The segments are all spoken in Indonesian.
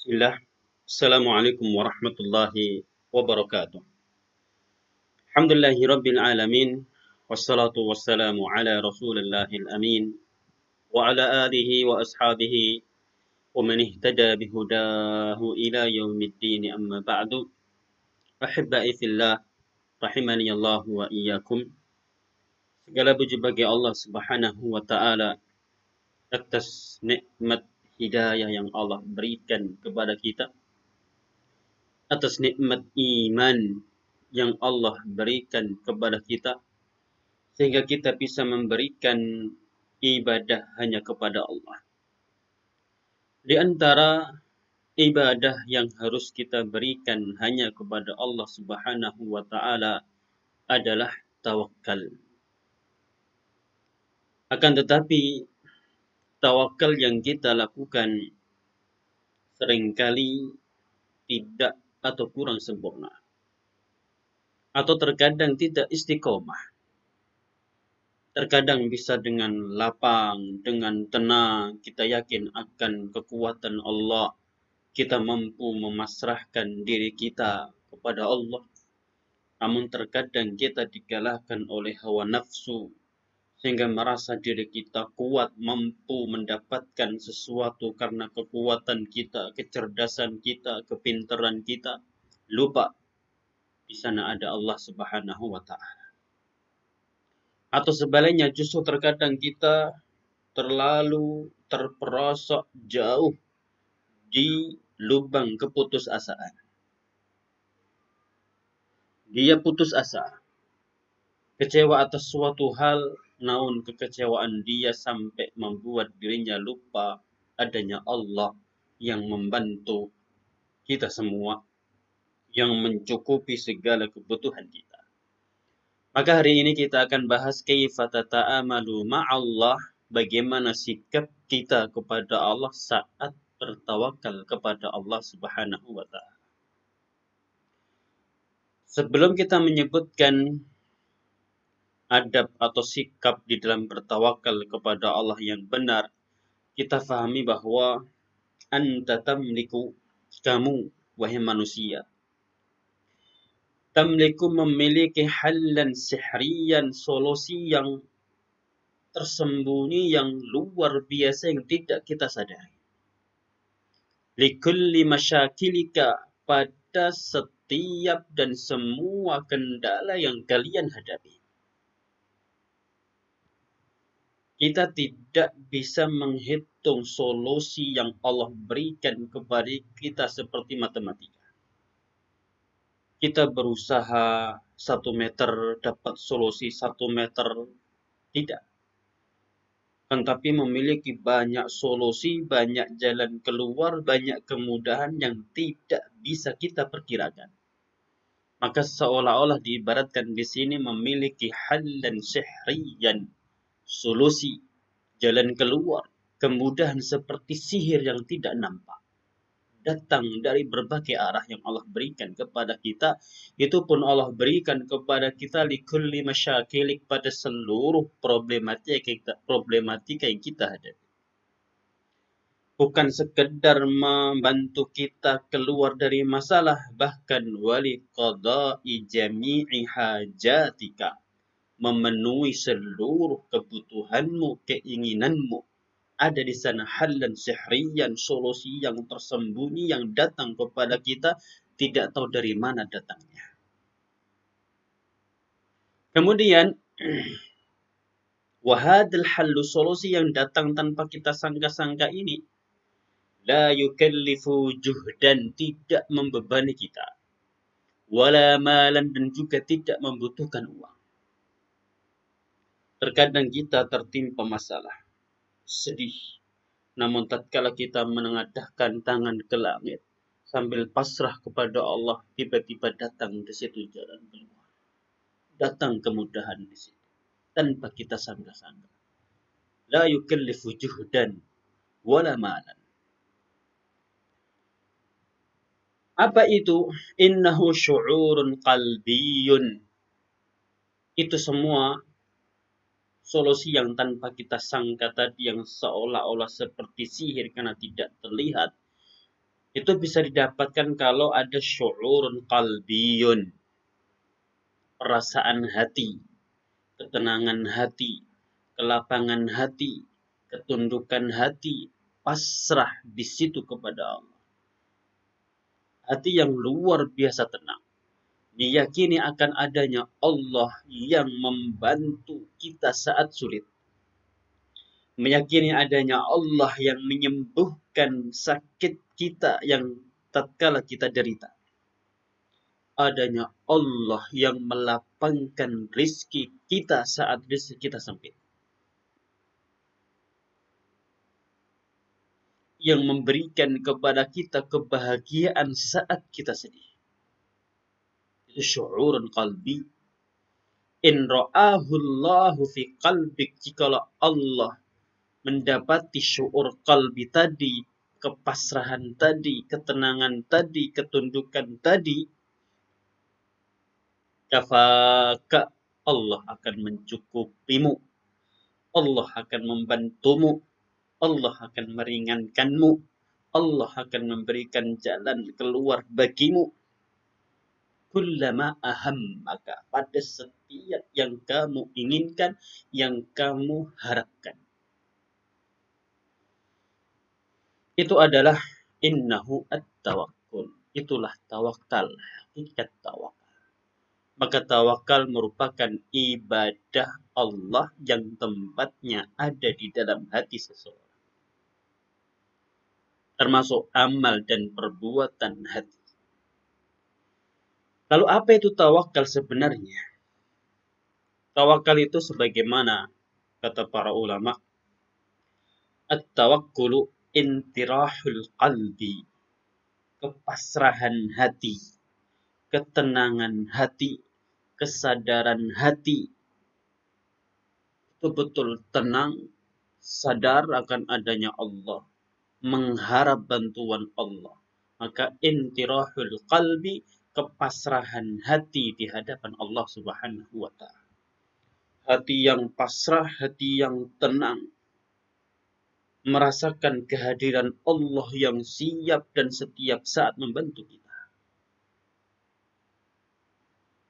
Bismillah. Assalamualaikum warahmatullahi wabarakatuh. Alhamdulillahi rabbil alamin. Wassalatu wassalamu ala rasulillahil amin. Wa ala alihi wa ashabihi wa man ihtada bihudahu ila yaumiddin amma ba'du. Ahibba'i fillah, rahimani Allah wa iyyakum. Segala puji bagi Allah Subhanahu wa taala atas nikmat hidayah yang Allah berikan kepada kita, atas nikmat iman yang Allah berikan kepada kita, sehingga kita bisa memberikan ibadah hanya kepada Allah. Di antara ibadah yang harus kita berikan hanya kepada Allah Subhanahu wa taala adalah tawakal. Akan tetapi tawakal yang kita lakukan seringkali tidak atau kurang sempurna, atau terkadang tidak istiqomah. Terkadang bisa dengan lapang, dengan tenang, kita yakin akan kekuatan Allah. Kita mampu memasrahkan diri kita kepada Allah. Namun terkadang kita dikalahkan oleh hawa nafsu, sehingga merasa diri kita kuat, mampu mendapatkan sesuatu karena kekuatan kita, kecerdasan kita, kepintaran kita. Lupa di sana ada Allah Subhanahu wa taala. Atau sebaliknya, justru terkadang kita terlalu terperosok jauh di lubang keputusasaan. Dia putus asa, kecewa atas suatu hal, namun kekecewaan dia sampai membuat dirinya lupa adanya Allah yang membantu kita semua, yang mencukupi segala kebutuhan kita. Maka hari ini kita akan bahas kaifa tata'amalu ma'allah, bagaimana sikap kita kepada Allah saat bertawakal kepada Allah Subhanahu wa taala. Sebelum kita menyebutkan adab atau sikap di dalam bertawakal kepada Allah yang benar, kita fahami bahwa anta tamliku, kamu wahai manusia, tamliku memiliki halan sihriyan, solusi yang tersembunyi yang luar biasa yang tidak kita sadari. Likulli masyakilika, pada setiap dan semua kendala yang kalian hadapi. Kita tidak bisa menghitung solusi yang Allah berikan kepada kita seperti matematika. Kita berusaha 1 meter dapat solusi 1 meter, tidak. Tetapi memiliki banyak solusi, banyak jalan keluar, banyak kemudahan yang tidak bisa kita perkirakan. Maka seolah-olah diibaratkan di sini memiliki halan sihriyan, solusi, jalan keluar, kemudahan seperti sihir yang tidak nampak. Datang dari berbagai arah yang Allah berikan kepada kita. Itu pun Allah berikan kepada kita likulli masyakilik, pada seluruh problematika yang kita hadapi. Bukan sekedar membantu kita keluar dari masalah, bahkan wali qada'i jami'i hajatika, memenuhi seluruh kebutuhanmu, keinginanmu. Ada di sana halan sihriyan, solusi yang tersembunyi yang datang kepada kita, tidak tahu dari mana datangnya. Kemudian wahadil hallu, solusi yang datang tanpa kita sangka-sangka ini, la yukallifu juhdan, tidak membebani kita, wala malan, dan juga tidak membutuhkan uang. Terkadang kita tertimpa masalah, sedih, namun tatkala kita menengadahkan tangan ke langit sambil pasrah kepada Allah, tiba-tiba datang di situ jalan keluar, datang kemudahan di situ tanpa kita sangka-sangka. La yukallifu juhdan wala malan. Apa itu? Innahu syu'urun qalbiyun. Itu semua solusi yang tanpa kita sangka tadi, yang seolah-olah seperti sihir karena tidak terlihat, Itu bisa didapatkan kalau ada syu'urun qalbiyun, perasaan hati, ketenangan hati, kelapangan hati, ketundukan hati, pasrah di situ kepada Allah. Hati yang luar biasa tenang, diyakini akan adanya Allah yang membantu kita saat sulit, meyakini adanya Allah yang menyembuhkan sakit kita yang tatkala kita derita, adanya Allah yang melapangkan rizki kita saat rizki kita sempit, yang memberikan kepada kita kebahagiaan saat kita sedih. Itu syu'urun qalbi. In ra'ahu Allahu fi qalbik, jikalau Allah mendapati syu'ur qalbi tadi, kepasrahan tadi, ketenangan tadi, ketundukan tadi, kafaka, Allah akan mencukupimu, Allah akan membantumu, Allah akan meringankanmu, Allah akan memberikan jalan keluar bagimu. Kullama ahammaka, pada setiap yang kamu inginkan, yang kamu harapkan. Itu adalah innahu at-tawakkul. Itulah tawakal, hakikat tawakal. Maka tawakal merupakan ibadah Allah yang tempatnya ada di dalam hati seseorang, termasuk amal dan perbuatan hati. Lalu apa itu tawakal sebenarnya? Tawakal itu sebagaimana kata para ulama, at-tawakkulu intirahul qalbi, kepasrahan hati, ketenangan hati, kesadaran hati, betul-betul tenang, sadar akan adanya Allah, mengharap bantuan Allah. Maka intirahul qalbi, kepasrahan hati di hadapan Allah Subhanahu wa ta'ala. Hati yang pasrah, hati yang tenang, merasakan kehadiran Allah yang siap dan setiap saat membantu kita.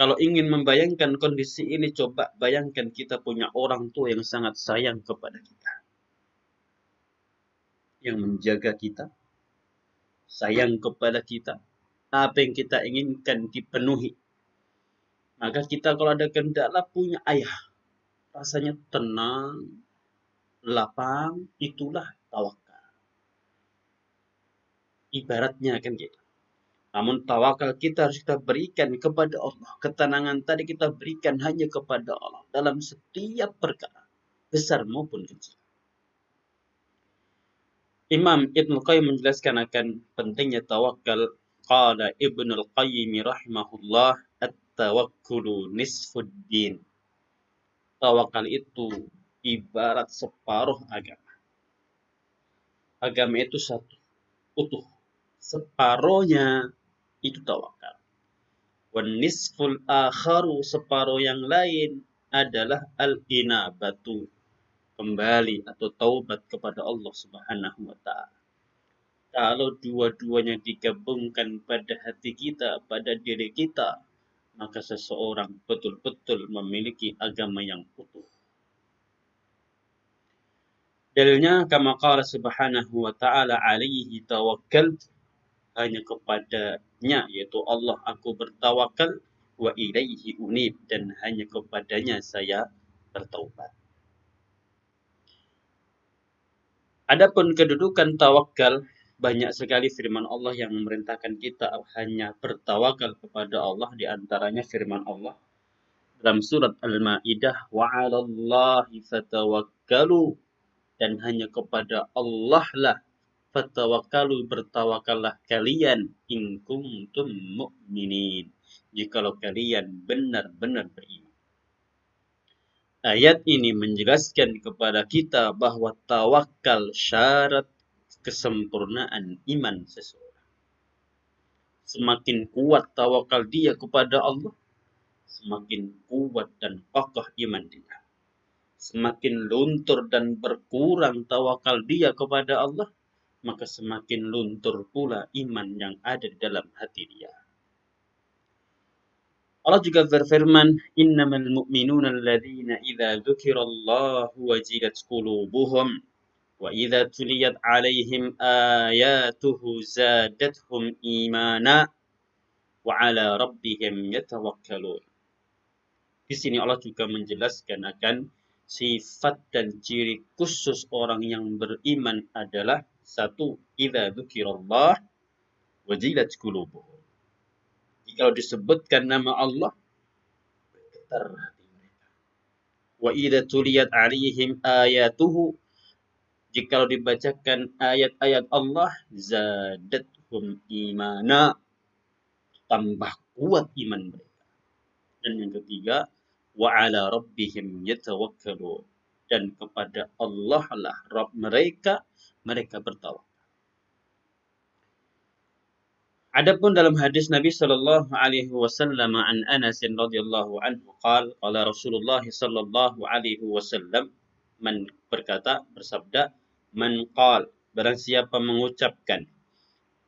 Kalau ingin membayangkan kondisi ini, coba bayangkan kita punya orang tua yang sangat sayang kepada kita, yang menjaga kita, sayang kepada kita. Apa yang kita inginkan dipenuhi. Maka kita kalau ada kendala punya ayah, rasanya tenang, lapang, itulah tawakal. Ibaratnya kan gitu. Namun tawakal kita harus kita berikan kepada Allah. Ketenangan tadi kita berikan hanya kepada Allah dalam setiap perkara, besar maupun kecil. Imam Ibnu Qayyim menjelaskan akan pentingnya tawakal. Qala Ibnul Qayyim rahimahullah, at-tawakkulu nisfuddin. Tawakal itu ibarat separuh agama. Agama itu satu, utuh. Separuhnya itu tawakal. Wan nisful akharu, separuh yang lain adalah al-inabatu, kembali atau taubat kepada Allah Subhanahu wa ta'ala. Kalau dua-duanya digabungkan pada hati kita, pada diri kita, maka seseorang betul-betul memiliki agama yang utuh. Dalilnya kama qala subhanahu wa ta'ala, alaihi tawakkaltu, hanya kepadanya yaitu Allah aku bertawakal, wa ilaihi unib, dan hanya kepadanya saya bertaubat. Adapun kedudukan tawakal, banyak sekali firman Allah yang memerintahkan kita hanya bertawakal kepada Allah. Di antaranya firman Allah dalam surat Al-Maidah, wa 'alallahi fatawakkalu, dan hanya kepada Allah lah fatawakkalu, bertawakallah kalian, in kuntum mu'minin, jikalau kalian benar-benar beriman. Ayat ini menjelaskan kepada kita bahwa tawakal syarat kesempurnaan iman seseorang. Semakin kuat tawakal dia kepada Allah, semakin kuat dan kokoh iman dia. Semakin luntur dan berkurang tawakal dia kepada Allah, maka semakin luntur pula iman yang ada di dalam hati dia. Allah juga berfirman, "Innamal mu'minuna alladzina idza dzukirallahu wajilat qulubuhum wa idza tuliyat 'alaihim ayatuhu zadatuhum imana wa 'ala rabbihim yatawakkalun." Di sini Allah juga menjelaskan akan sifat dan ciri khusus orang yang beriman adalah satu, idza dzukirallah wajilat qulubuhum. Jika disebutkan nama Allah, bergetar hati mereka. Wa idza tuliyat 'alaihim ayatuhu, jika dibacakan ayat-ayat Allah, zadatuhum imana, tambah kuat iman mereka. Dan yang ketiga, wa 'ala rabbihim yatawakkalun, dan kepada Allah lah Rabb mereka bertawakal. Adapun dalam hadis Nabi sallallahu alaihi wasallam an Anas radhiyallahu anhu qala Rasulullah sallallahu alaihi wasallam, man berkata bersabda, man qala, barang siapa mengucapkan,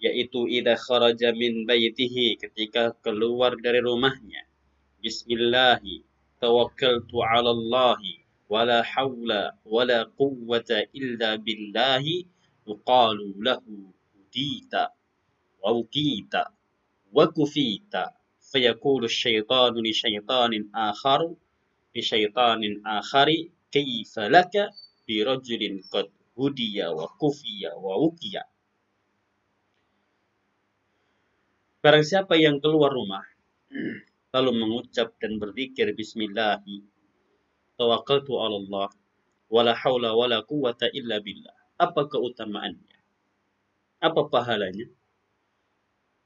yaitu idza kharaja min baitihi, ketika keluar dari rumahnya, bismillahi tawakkaltu 'ala Allahi wala haula wala quwwata illa billahi, yuqalu lahu hudita wa uqita wa kufita, fayaqulu asyaitanu li syaitanin akhari kaifa laka bi rajulin qad hudiya wa kufiya wa uqiya. Barang siapa yang keluar rumah lalu mengucap dan berzikir bismillahi tawakkaltu 'ala Allah wala haula wala quwwata illa billah. Apa keutamaannya? Apa pahalanya?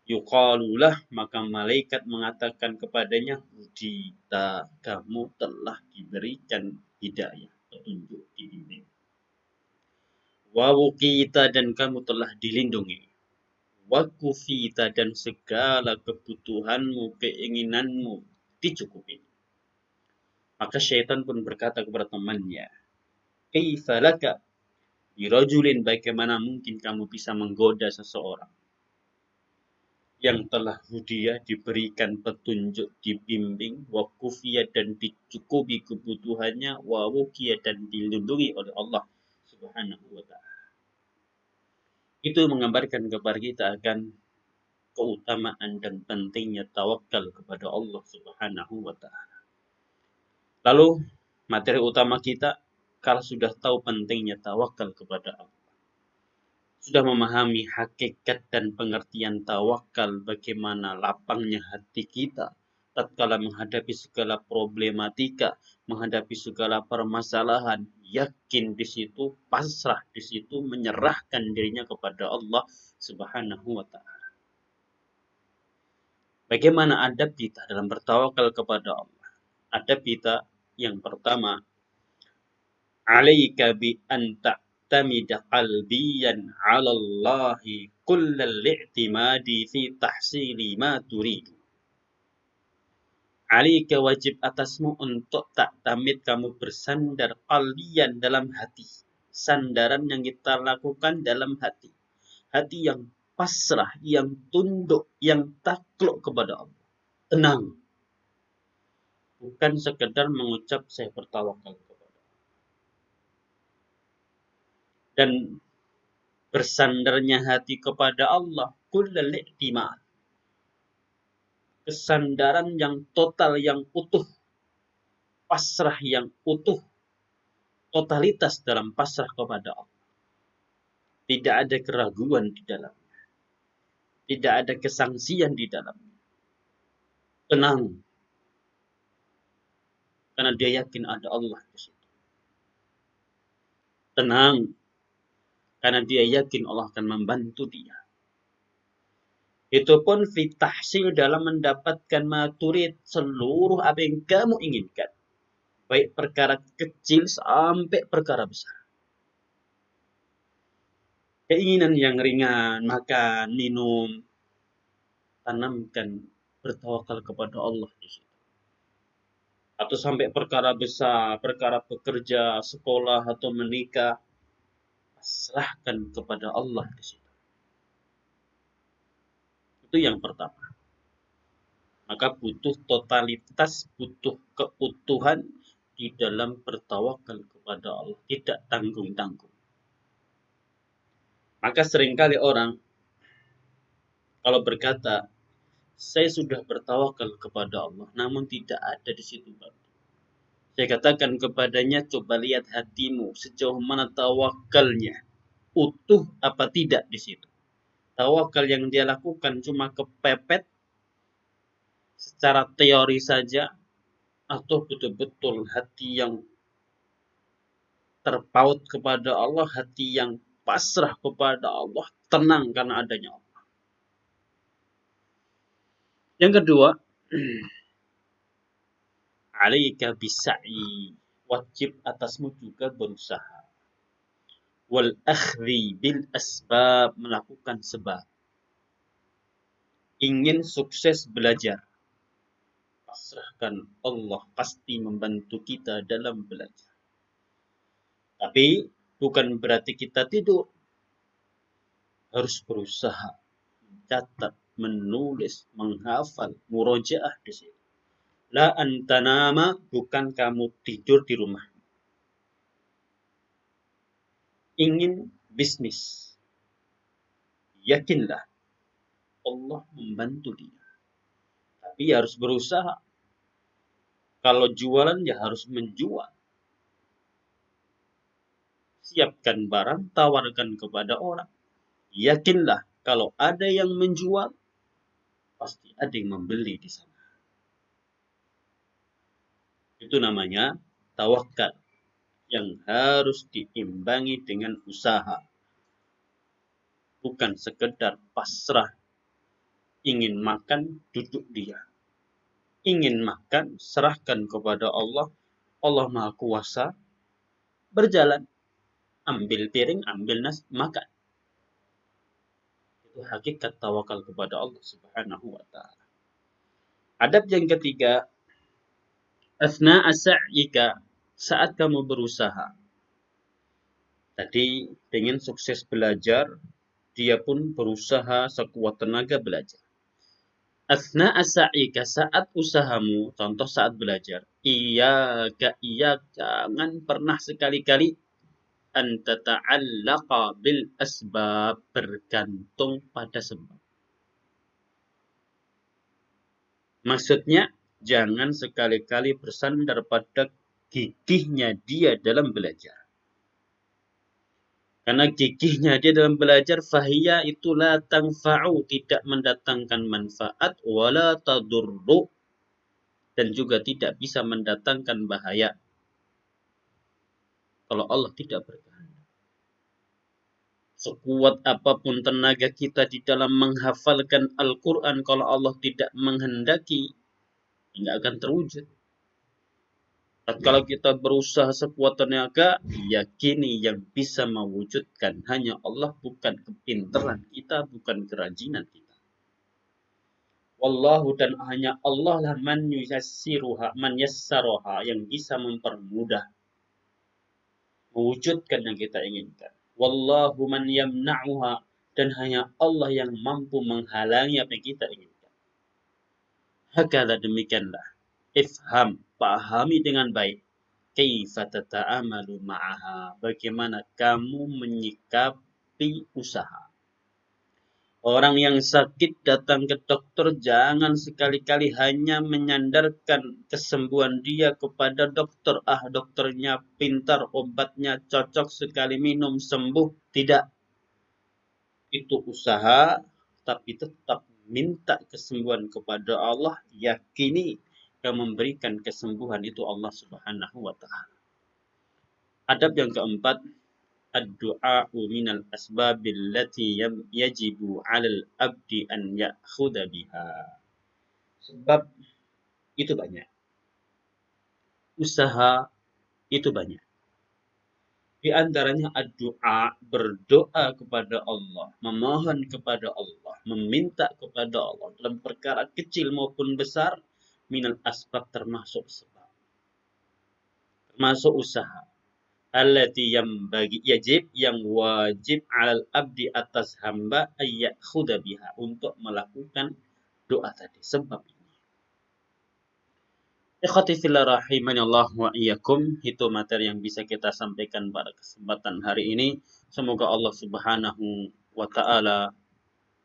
Yuqalulah, maka malaikat mengatakan kepadanya, hudita, kamu telah diberikan hidayah, petunjuk, dibimbing. Wa wuqita, dan kamu telah dilindungi. Wa kufita, dan segala kebutuhanmu, keinginanmu dicukupi. Maka syaitan pun berkata kepada temannya, kaifa laka birajulin, bagaimana mungkin kamu bisa menggoda seseorang yang telah hudiyah, diberikan petunjuk, dibimbing, wa kufiyah, dan dicukupi kebutuhannya, wa wukiyah, dan dilindungi oleh Allah Subhanahu wa ta'ala. Itu menggambarkan kepada kita akan keutamaan dan pentingnya tawakal kepada Allah Subhanahu wa ta'ala. Lalu materi utama kita, kalau sudah tahu pentingnya tawakal kepada Allah, sudah memahami hakikat dan pengertian tawakal, bagaimana lapangnya hati kita tatkala menghadapi segala problematika, menghadapi segala permasalahan, yakin di situ, pasrah di situ, menyerahkan dirinya kepada Allah Subhanahu wa ta'ala. Bagaimana adab kita dalam bertawakal kepada Allah? Adab kita yang pertama, alaika bi anta tamida qalbiyan 'ala Allahi kullal i'timadi fi tahsili ma turidu. Alaika, wajib atasmu untuk taktamid, kamu bersandar, qalbiyan, dalam hati. Sandaran yang kita lakukan dalam hati. Hati yang pasrah, yang tunduk, yang takluk kepada Allah. Tenang. Bukan sekedar mengucap saya bertawakal kepada Allah. Dan bersandarnya hati kepada Allah, kullal i'timad, kesandaran yang total, yang utuh, pasrah yang utuh, totalitas dalam pasrah kepada Allah. Tidak ada keraguan di dalamnya, tidak ada kesangsian di dalamnya. Tenang, karena dia yakin ada Allah di situ. Tenang, karena dia yakin Allah akan membantu dia. Itu pun fitahsil, dalam mendapatkan maturid, seluruh apa yang kamu inginkan. Baik perkara kecil sampai perkara besar. Keinginan yang ringan, makan, minum, tanamkan bertawakal kepada Allah di situ. Atau sampai perkara besar, perkara bekerja, sekolah, atau menikah, serahkan kepada Allah di situ. Itu yang pertama. Maka butuh totalitas, butuh keutuhan di dalam bertawakal kepada Allah, tidak tanggung-tanggung. Maka seringkali orang kalau berkata, saya sudah bertawakal kepada Allah, namun tidak ada di situ bantu. Saya katakan kepadanya, coba lihat hatimu, sejauh mana tawakalnya, utuh apa tidak di situ. Tawakal yang dia lakukan cuma kepepet secara teori saja, atau betul-betul hati yang terpaut kepada Allah, hati yang pasrah kepada Allah, tenang karena adanya Allah. Yang kedua, alaika bisai, wajib atasmu juga berusaha. Wal akhri bil asbab, melakukan sebab. Ingin sukses belajar, pasrahkan, Allah pasti membantu kita dalam belajar. Tapi bukan berarti kita tidur. Harus berusaha, mencatat, menulis, menghafal, murojaah di situ. La antanama, bukan kamu tidur di rumah. Ingin bisnis, yakinlah Allah membantu dia. Tapi harus berusaha. Kalau jualan ya harus menjual. Siapkan barang, tawarkan kepada orang. Yakinlah kalau ada yang menjual, pasti ada yang membeli di sana. Itu namanya tawakal yang harus diimbangi dengan usaha. Bukan sekedar pasrah. Ingin makan, duduk dia. Ingin makan, serahkan kepada Allah. Allah Maha Kuasa. Berjalan. Ambil piring, ambil nasi, makan. Itu hakikat tawakal kepada Allah Subhanahu wa ta'ala. Adab yang ketiga, asna asa'ika, saat kamu berusaha. Tadi ingin sukses belajar, dia pun berusaha sekuat tenaga belajar. Asna asa'ika, saat usahamu, contoh saat belajar. Iya, jangan pernah sekali-kali anta ta'allaqa bil asbab, bergantung pada sebab. Maksudnya, jangan sekali-kali bersandar pada gigihnya dia dalam belajar. Karena gigihnya dia dalam belajar, fahiyya itu la tanfa'u, tidak mendatangkan manfaat, wala tadurru, dan juga tidak bisa mendatangkan bahaya. Kalau Allah tidak berkehendak. Sekuat apapun tenaga kita di dalam menghafalkan Al-Quran, kalau Allah tidak menghendaki, tidak akan terwujud. Kalau kita berusaha sekuat tenaga, yakini yang bisa mewujudkan hanya Allah, bukan kepintaran kita, bukan kerajinan kita. Wallahu, dan hanya Allah lah man yassiruha, man yassaraha, yang bisa mempermudah mewujudkan yang kita inginkan. Wallahu man yamna'uha, dan hanya Allah yang mampu menghalangi apa yang kita inginkan. Hakala, demikianlah. Ifham, pahami dengan baik. Kaifa tata'amalu ma'aha, bagaimana kamu menyikapi usaha. Orang yang sakit datang ke dokter, jangan sekali-kali hanya menyandarkan kesembuhan dia kepada dokter. Dokternya pintar, obatnya cocok, sekali minum sembuh. Tidak. Itu usaha, tapi tetap minta kesembuhan kepada Allah. Yakini yang memberikan kesembuhan itu Allah Subhanahu wa ta'ala. Adab yang keempat, ad-du'a minal asbabil lati yajibu 'alal abdi an ya'khudha biha. Sebab itu banyak. Usaha itu banyak. Di antaranya ad-du'a, berdoa kepada Allah, memohon kepada Allah, meminta kepada Allah dalam perkara kecil maupun besar, minal asbab, termasuk sebab. Termasuk usaha. allati yang bagi yajib yang wajib 'alal abdi atas hamba ayyakhuda biha untuk melakukan doa tadi. Sebab ikhwati fillah rahimani Allah wa iyyakum, itu materi yang bisa kita sampaikan pada kesempatan hari ini. Semoga Allah Subhanahu wa taala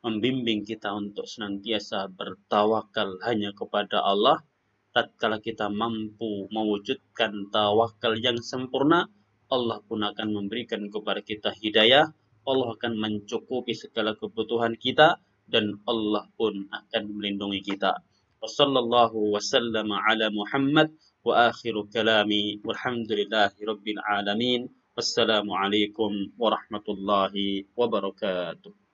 membimbing kita untuk senantiasa bertawakal hanya kepada Allah. Tatkala kita mampu mewujudkan tawakal yang sempurna, Allah pun akan memberikan kepada kita hidayah, Allah akan mencukupi segala kebutuhan kita, dan Allah pun akan melindungi kita. Wassallallahu wasallam ala Muhammad wa akhiru kalami walhamdulillahi rabbil alamin. Wassalamualaikum warahmatullahi wabarakatuh.